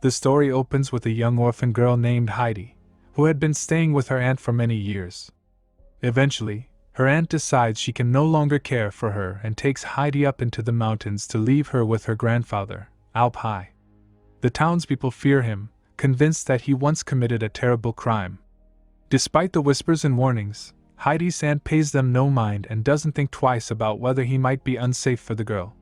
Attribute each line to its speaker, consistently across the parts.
Speaker 1: The story opens with a young orphan girl named Heidi, who had been staying with her aunt for many years. Eventually, her aunt decides she can no longer care for her and takes Heidi up into the mountains to leave her with her grandfather, Alpi. The townspeople fear him, convinced that he once committed a terrible crime. Despite the whispers and warnings, Heidi's aunt pays them no mind and doesn't think twice about whether he might be unsafe for the girl.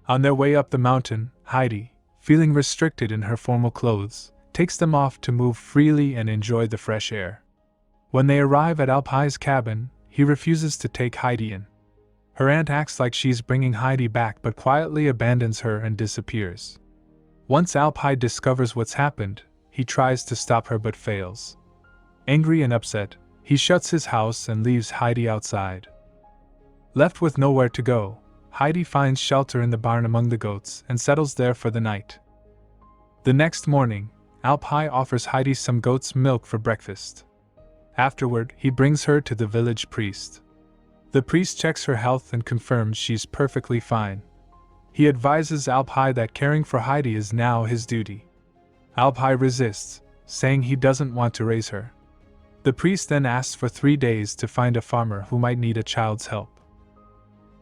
Speaker 1: On their way up the mountain, Heidi, feeling restricted in her formal clothes, takes them off to move freely and enjoy the fresh air. When they arrive at Alpi's cabin, he refuses to take Heidi in. Her aunt acts like she's bringing Heidi back but quietly abandons her and disappears. Once Alpi discovers what's happened, he tries to stop her but fails. Angry and upset, he shuts his house and leaves Heidi outside. Left with nowhere to go, Heidi finds shelter in the barn among the goats and settles there for the night. The next morning, Alpi offers Heidi some goat's milk for breakfast. Afterward, he brings her to the village priest. The priest checks her health and confirms she's perfectly fine. He advises Alpi that caring for Heidi is now his duty. Alpi resists, saying he doesn't want to raise her. The priest then asks for 3 days to find a farmer who might need a child's help.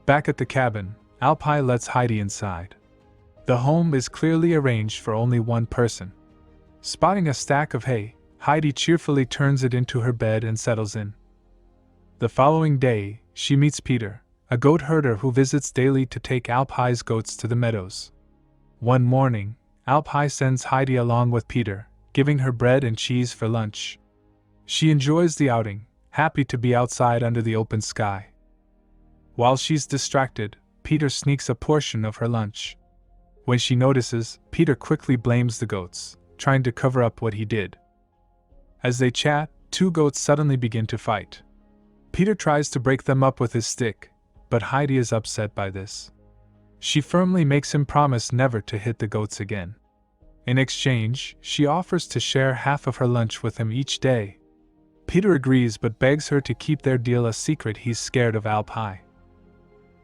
Speaker 1: Back at the cabin, Alpi lets Heidi inside. The home is clearly arranged for only one person. Spotting a stack of hay, Heidi cheerfully turns it into her bed and settles in. The following day, she meets Peter, a goat herder who visits daily to take Alpi's goats to the meadows. One morning, Alpi sends Heidi along with Peter, giving her bread and cheese for lunch. She enjoys the outing, happy to be outside under the open sky. While she's distracted, Peter sneaks a portion of her lunch. When she notices, Peter quickly blames the goats, trying to cover up what he did. As they chat, 2 goats suddenly begin to fight. Peter tries to break them up with his stick, but Heidi is upset by this. She firmly makes him promise never to hit the goats again. In exchange, she offers to share half of her lunch with him each day. Peter agrees but begs her to keep their deal a secret. He's scared of Alpi.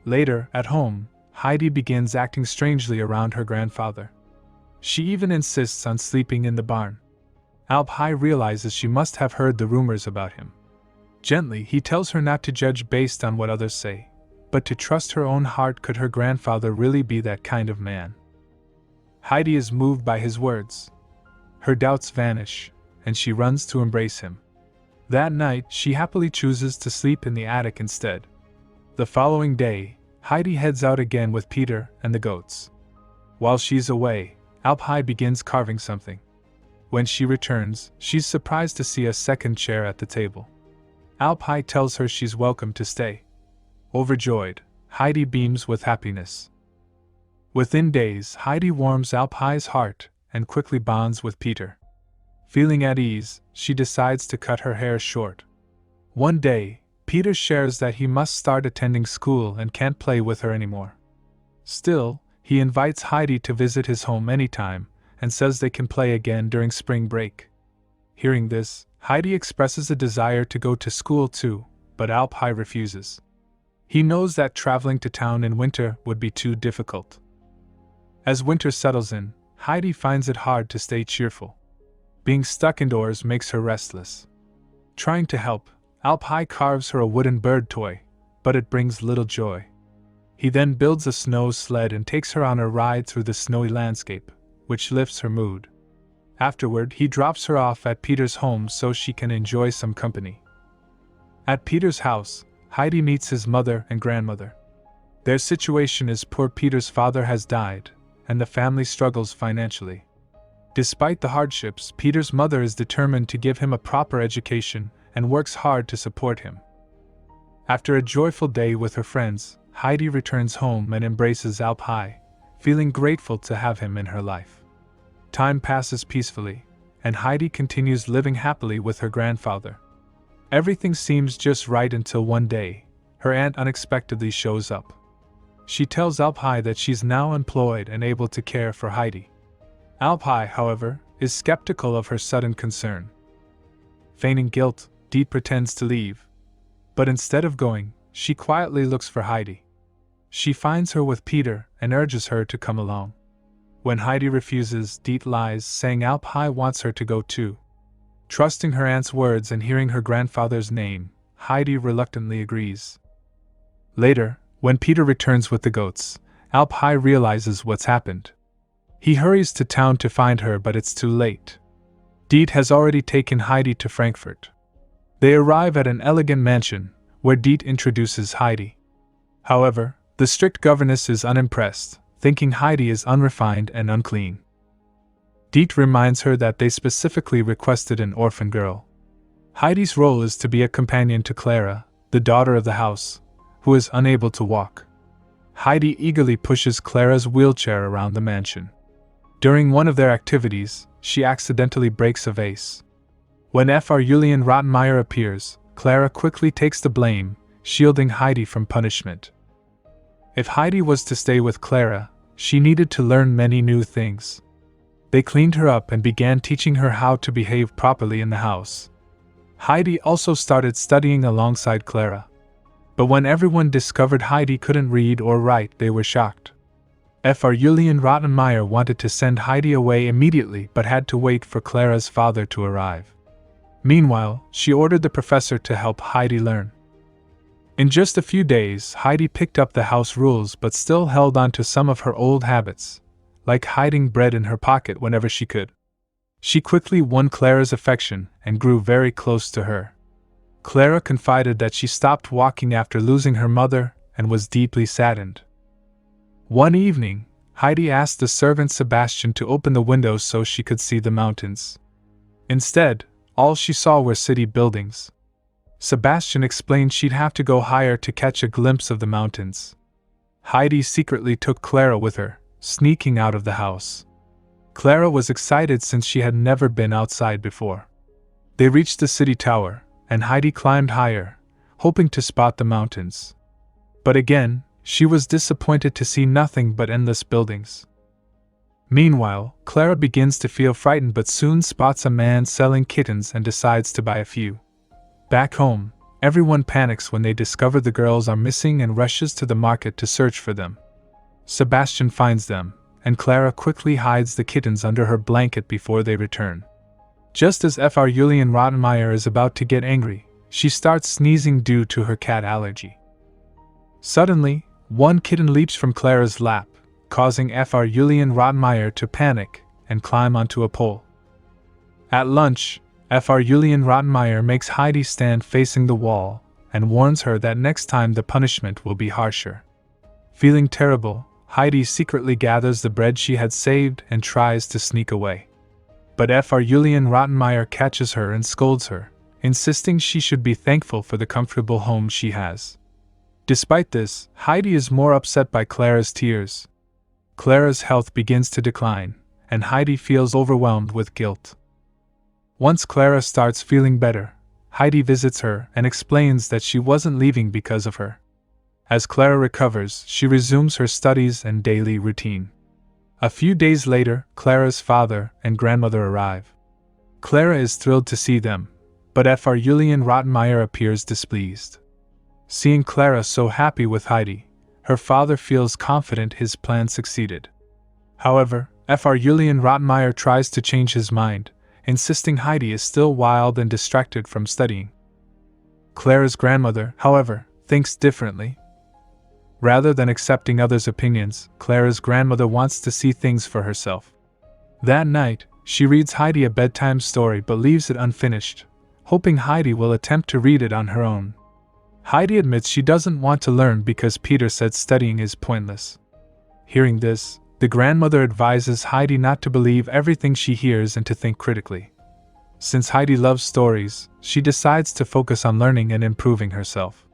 Speaker 1: Later, at home, Heidi begins acting strangely around her grandfather. She even insists on sleeping in the barn. Alpi realizes she must have heard the rumors about him. Gently, he tells her not to judge based on what others say, but to trust her own heart. Could her grandfather really be that kind of man? Heidi is moved by his words. Her doubts vanish, and she runs to embrace him. That night, she happily chooses to sleep in the attic instead. The following day, Heidi heads out again with Peter and the goats. While she's away, Alpi begins carving something. When she returns, she's surprised to see a second chair at the table. Alpi tells her she's welcome to stay. Overjoyed, Heidi beams with happiness. Within days, Heidi warms Alpi's heart and quickly bonds with Peter. Feeling at ease, she decides to cut her hair short. One day, Peter shares that he must start attending school and can't play with her anymore. Still, he invites Heidi to visit his home anytime and says they can play again during spring break. Hearing this, Heidi expresses a desire to go to school too, but Alpi refuses. He knows that traveling to town in winter would be too difficult. As winter settles in, Heidi finds it hard to stay cheerful. Being stuck indoors makes her restless. Trying to help, Alpi carves her a wooden bird toy, but it brings little joy. He then builds a snow sled and takes her on a ride through the snowy landscape, which lifts her mood. Afterward, he drops her off at Peter's home so she can enjoy some company. At Peter's house, Heidi meets his mother and grandmother. Their situation is poor. Peter's father has died, and the family struggles financially. Despite the hardships, Peter's mother is determined to give him a proper education and works hard to support him. After a joyful day with her friends, Heidi returns home and embraces Alpi, feeling grateful to have him in her life. Time passes peacefully, and Heidi continues living happily with her grandfather. Everything seems just right until one day, her aunt unexpectedly shows up. She tells Alpi that she's now employed and able to care for Heidi. Alpi, however, is skeptical of her sudden concern. Feigning guilt, Dee pretends to leave. But instead of going, she quietly looks for Heidi. She finds her with Peter and urges her to come along. When Heidi refuses, Diet lies, saying Alp wants her to go too. Trusting her aunt's words and hearing her grandfather's name, Heidi reluctantly agrees. Later, when Peter returns with the goats, Alp realizes what's happened. He hurries to town to find her, but it's too late. Diet has already taken Heidi to Frankfurt. They arrive at an elegant mansion, where Diet introduces Heidi. However, the strict governess is unimpressed, thinking Heidi is unrefined and unclean. Diet reminds her that they specifically requested an orphan girl. Heidi's role is to be a companion to Clara, the daughter of the house, who is unable to walk. Heidi eagerly pushes Clara's wheelchair around the mansion. During one of their activities, she accidentally breaks a vase. When Fr. Julian Rottenmeier appears, Clara quickly takes the blame, shielding Heidi from punishment. If Heidi was to stay with Clara, she needed to learn many new things. They cleaned her up and began teaching her how to behave properly in the house. Heidi also started studying alongside Clara. But when everyone discovered Heidi couldn't read or write, they were shocked. Fr. Julian Rottenmeier wanted to send Heidi away immediately but had to wait for Clara's father to arrive. Meanwhile, she ordered the professor to help Heidi learn. In just a few days, Heidi picked up the house rules but still held on to some of her old habits, like hiding bread in her pocket whenever she could. She quickly won Clara's affection and grew very close to her. Clara confided that she stopped walking after losing her mother and was deeply saddened. One evening, Heidi asked the servant Sebastian to open the windows so she could see the mountains. Instead, all she saw were city buildings. Sebastian explained she'd have to go higher to catch a glimpse of the mountains. Heidi secretly took Clara with her, sneaking out of the house. Clara was excited since she had never been outside before. They reached the city tower, and Heidi climbed higher, hoping to spot the mountains. But again, she was disappointed to see nothing but endless buildings. Meanwhile, Clara begins to feel frightened but soon spots a man selling kittens and decides to buy a few. Back home, everyone panics when they discover the girls are missing and rushes to the market to search for them. Sebastian finds them, and Clara quickly hides the kittens under her blanket before they return. Just as Fr. Julian Rottenmeier is about to get angry, she starts sneezing due to her cat allergy. Suddenly, one kitten leaps from Clara's lap, causing Fr. Julian Rottenmeier to panic and climb onto a pole. At lunch, Fr. Julian Rottenmeier makes Heidi stand facing the wall and warns her that next time the punishment will be harsher. Feeling terrible, Heidi secretly gathers the bread she had saved and tries to sneak away. But Fr. Julian Rottenmeier catches her and scolds her, insisting she should be thankful for the comfortable home she has. Despite this, Heidi is more upset by Clara's tears. Clara's health begins to decline, and Heidi feels overwhelmed with guilt. Once Clara starts feeling better, Heidi visits her and explains that she wasn't leaving because of her. As Clara recovers, she resumes her studies and daily routine. A few days later, Clara's father and grandmother arrive. Clara is thrilled to see them, but Fr. Julian Rottenmeier appears displeased. Seeing Clara so happy with Heidi, her father feels confident his plan succeeded. However, Fr. Julian Rottenmeier tries to change his mind, insisting Heidi is still wild and distracted from studying. Clara's grandmother, however, thinks differently. Rather than accepting others' opinions, Clara's grandmother wants to see things for herself. That night, she reads Heidi a bedtime story but leaves it unfinished, hoping Heidi will attempt to read it on her own. Heidi admits she doesn't want to learn because Peter said studying is pointless. Hearing this, the grandmother advises Heidi not to believe everything she hears and to think critically. Since Heidi loves stories, she decides to focus on learning and improving herself.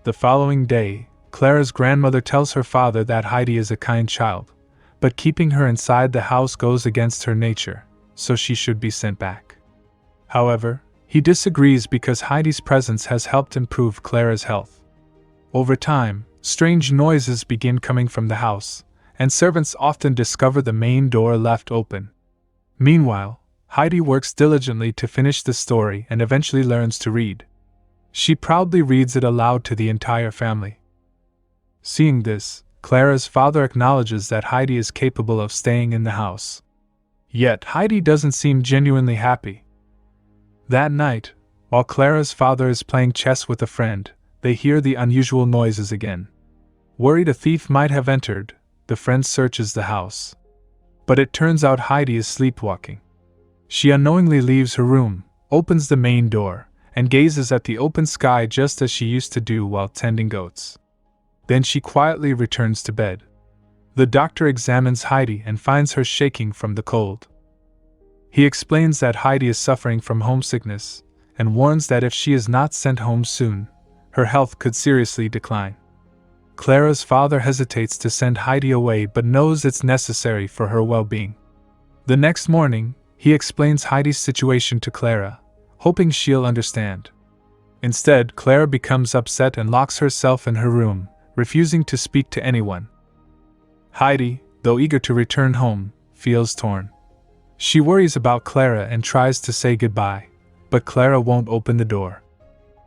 Speaker 1: The following day, Clara's grandmother tells her father that Heidi is a kind child, but keeping her inside the house goes against her nature, so she should be sent back. However, he disagrees because Heidi's presence has helped improve Clara's health. Over time, strange noises begin coming from the house, and servants often discover the main door left open. Meanwhile, Heidi works diligently to finish the story and eventually learns to read. She proudly reads it aloud to the entire family. Seeing this, Clara's father acknowledges that Heidi is capable of staying in the house. Yet Heidi doesn't seem genuinely happy. That night, while Clara's father is playing chess with a friend, they hear the unusual noises again. Worried a thief might have entered, the friend searches the house. But it turns out Heidi is sleepwalking. She unknowingly leaves her room, opens the main door, and gazes at the open sky just as she used to do while tending goats. Then she quietly returns to bed. The doctor examines Heidi and finds her shaking from the cold. He explains that Heidi is suffering from homesickness, and warns that if she is not sent home soon, her health could seriously decline. Clara's father hesitates to send Heidi away but knows it's necessary for her well-being. The next morning, he explains Heidi's situation to Clara, hoping she'll understand. Instead, Clara becomes upset and locks herself in her room, refusing to speak to anyone. Heidi, though eager to return home, feels torn. She worries about Clara and tries to say goodbye, but Clara won't open the door.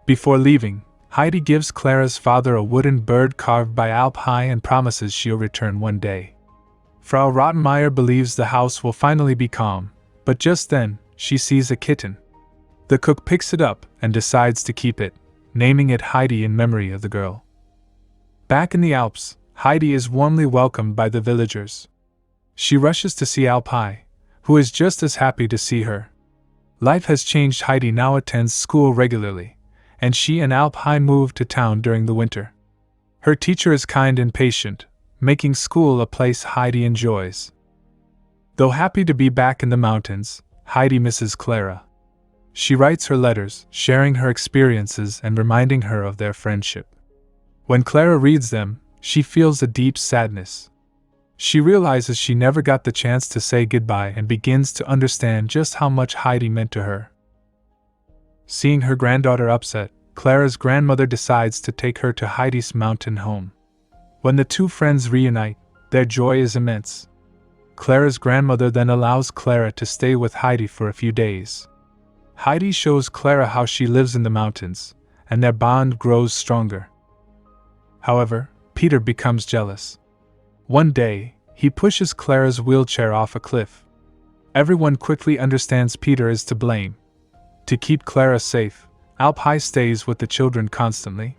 Speaker 1: Before leaving, Heidi gives Clara's father a wooden bird carved by Alpine and promises she'll return one day. Frau Rottenmeier believes the house will finally be calm, but just then, she sees a kitten. The cook picks it up and decides to keep it, naming it Heidi in memory of the girl. Back in the Alps, Heidi is warmly welcomed by the villagers. She rushes to see Alpine, who is just as happy to see her. Life has changed. Heidi now attends school regularly, and she and Alpine move to town during the winter. Her teacher is kind and patient, making school a place Heidi enjoys. Though happy to be back in the mountains, Heidi misses Clara. She writes her letters, sharing her experiences and reminding her of their friendship. When Clara reads them, she feels a deep sadness. She realizes she never got the chance to say goodbye and begins to understand just how much Heidi meant to her. Seeing her granddaughter upset, Clara's grandmother decides to take her to Heidi's mountain home. When the two friends reunite, their joy is immense. Clara's grandmother then allows Clara to stay with Heidi for a few days. Heidi shows Clara how she lives in the mountains, and their bond grows stronger. However, Peter becomes jealous. One day, he pushes Clara's wheelchair off a cliff. Everyone quickly understands Peter is to blame. To keep Clara safe, Alpine stays with the children constantly.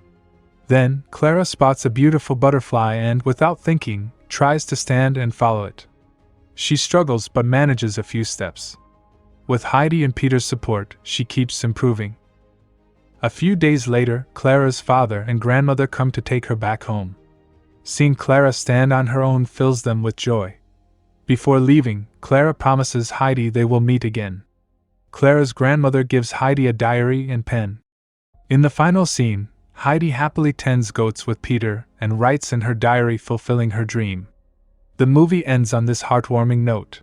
Speaker 1: Then, Clara spots a beautiful butterfly and, without thinking, tries to stand and follow it. She struggles but manages a few steps. With Heidi and Peter's support, she keeps improving. A few days later, Clara's father and grandmother come to take her back home. Seeing Clara stand on her own fills them with joy. Before leaving, Clara promises Heidi they will meet again. Clara's grandmother gives Heidi a diary and pen. In the final scene, Heidi happily tends goats with Peter and writes in her diary fulfilling her dream. The movie ends on this heartwarming note.